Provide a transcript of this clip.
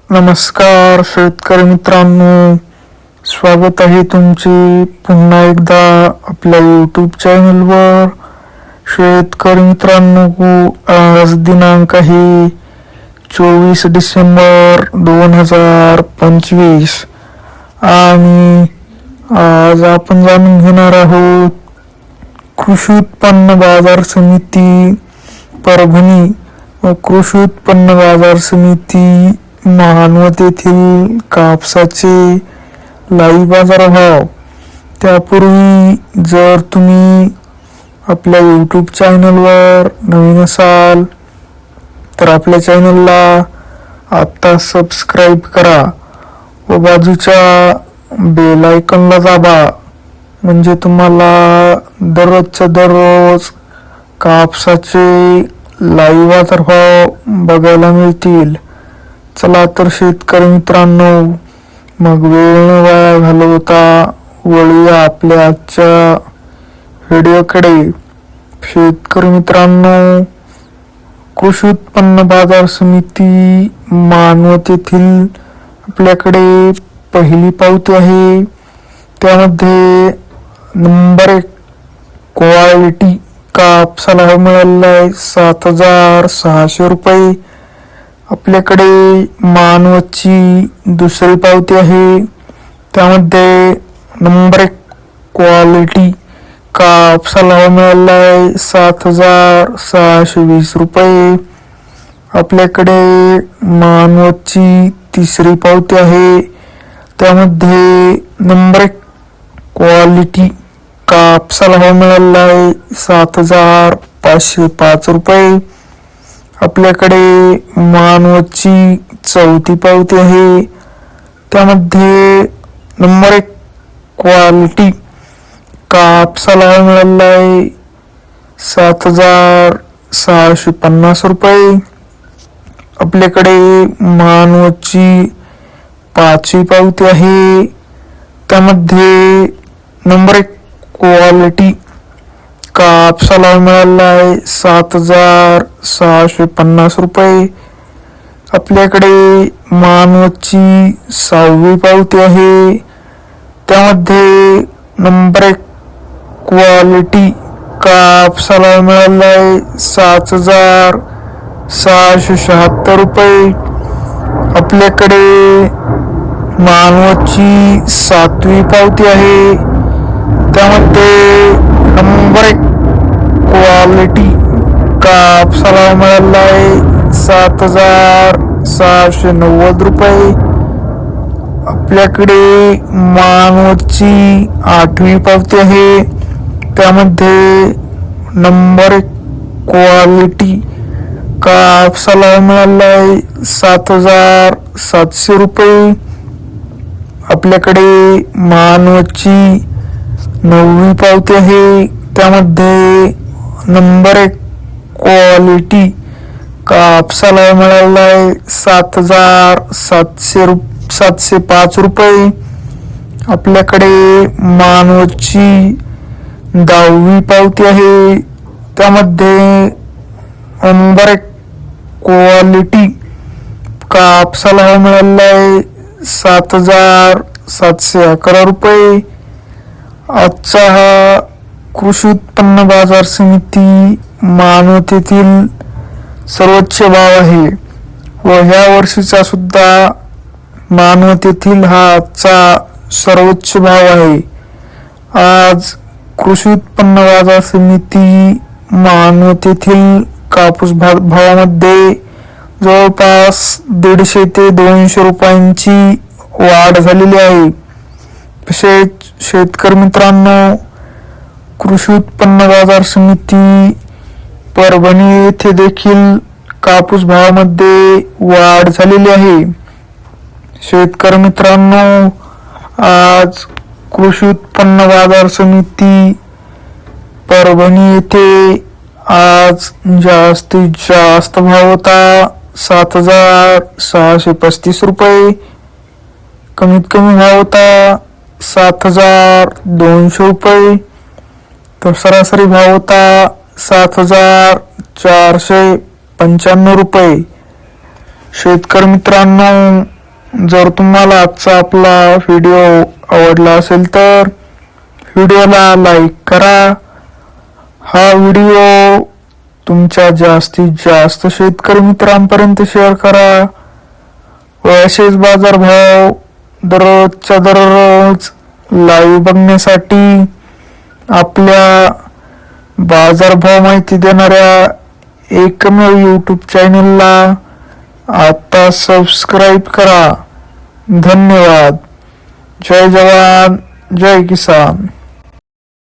नमस्कार शेतकरी मित्रांनो, स्वागत आहे तुमचे पुन्हा एकदा आपल्या यूट्यूब चॅनलवर. शेतकरी मित्रांनो, आज दिनांक आहे 24 डिसेंबर 2025 आणि आज आपण जाणून घेणार आहोत कृषी उत्पन्न बाजार समिती परभणी व कृषी उत्पन्न बाजार समिती मानवत येथील कापसाचे लाईव्ह बाजारभाव. त्यापूर्वी जर तुम्ही आपल्या यूट्यूब चॅनलवर नवीन असाल तर आपल्या चॅनलला आत्ता सबस्क्राईब करा व बाजूच्या बेल आयकॉनला दाबा, म्हणजे तुम्हाला दररोजच्या दररोज कापसाचे लाईव्ह बाजारभाव बघायला मिळतील. चला तर शेतकरी मित्रांनो, मग वेळ न वाया घालवता वळूया आपल्या आजच्या व्हिडिओकडे. शेतकरी मित्रांनो, कृषी उत्पन्न बाजार समिती मानवत येथील आपल्याकडे पहिली पावती आहे. त्यामध्ये नंबर 1 क्वालिटी कापसाला मिळालेला आहे 7,600 रुपये. आपल्याकडे मानवतची दुसरी पावती आहे. त्यामध्ये नंबर 1 क्वालिटी कापसाला मिळालेला आहे 7,620 रुपये. आपल्याकडे मानवतची तिसरी पावती आहे. त्यामध्ये नंबर 1 क्वालिटी कापसाला मिळालेला आहे 7,505 रुपये. आपल्याकडे मानवतची चौथी पावती आहे. त्यामध्ये नंबर 1 क्वालिटी कापसाला मिळालेला आहे 7,650 रुपये. आपल्याकडे मानवतची पाचवी पावती आहे. त्यामध्ये नंबर 1 क्वालिटी कापसाला मिळालेला आहे 7,650 रुपये. आपल्याकडे मानवतची सहावी पावती आहे. त्यामध्ये नंबर 1 क्वालिटी कापसाला मिळालेला आहे 7,676 रुपये. आपल्याकडे मानवतची सातवी पावती आहे. त्यामध्ये नंबर 1 क्वालिटी कापसाला मिळालेला आहे 7,690 रुपये. आपल्याकडे मानवतची आठवी पावती आहे. त्यामध्ये नंबर 1 क्वालिटी कापसाला मिळालेला आहे 7,700 रुपये. आपल्याकडे मानवतची नववी पावती आहे. त्यामध्ये नंबर 1 क्वालिटी कापसाला मिळालेला आहे 7,705 रुपये. आपल्याकडे मानवतची 10वी पावती आहे. त्यामध्ये नंबर 1 क्वालिटी कापसाला मिळालेला आहे 7,711 रुपये. आजचा हा कृषी उत्पन्न बाजार समिती मानवत येथील सर्वोच्च भाव आहे व ह्या वर्षीचा सुद्धा मानवत येथील हा आजचा सर्वोच्च भाव आहे. आज कृषी उत्पन्न बाजार समिती मानवत येथील कापूस भावामध्ये जवळपास 150 ते 200 रुपयांची वाढ झालेली आहे. तसेच शेतकरी मित्रांनो, कृषी उत्पन्न बाजार समिती परभणी येथे देखील कापूस भावामध्ये वाढ झालेली आहे. शेतकरी मित्रांनो, आज कृषी उत्पन्न बाजार समिती परभणी येथे आज जास्तीत जास्त भाव होता 7,635 रुपये. कमीत कमी भाव होता 7,200 रुपये. तर सरासरी भाव होता 7,495 रुपये. शेतकरी मित्रांनो, जर तुम्हाला आजचा आपला व्हिडिओ आवडला असेल तर व्हिडिओला लाईक करा. हा व्हिडिओ तुमच्या जास्तीत जास्त शेतकरी मित्रांपर्यंत शेअर करा व असेच बाजारभाव दररोजच्या दररोज लाईव्ह बघण्यासाठी आपल्या बाजारभाव माहिती देणाऱ्या एकमेव यूट्यूब चॅनलला आता सबस्क्राईब करा. धन्यवाद. जय जवान जय किसान.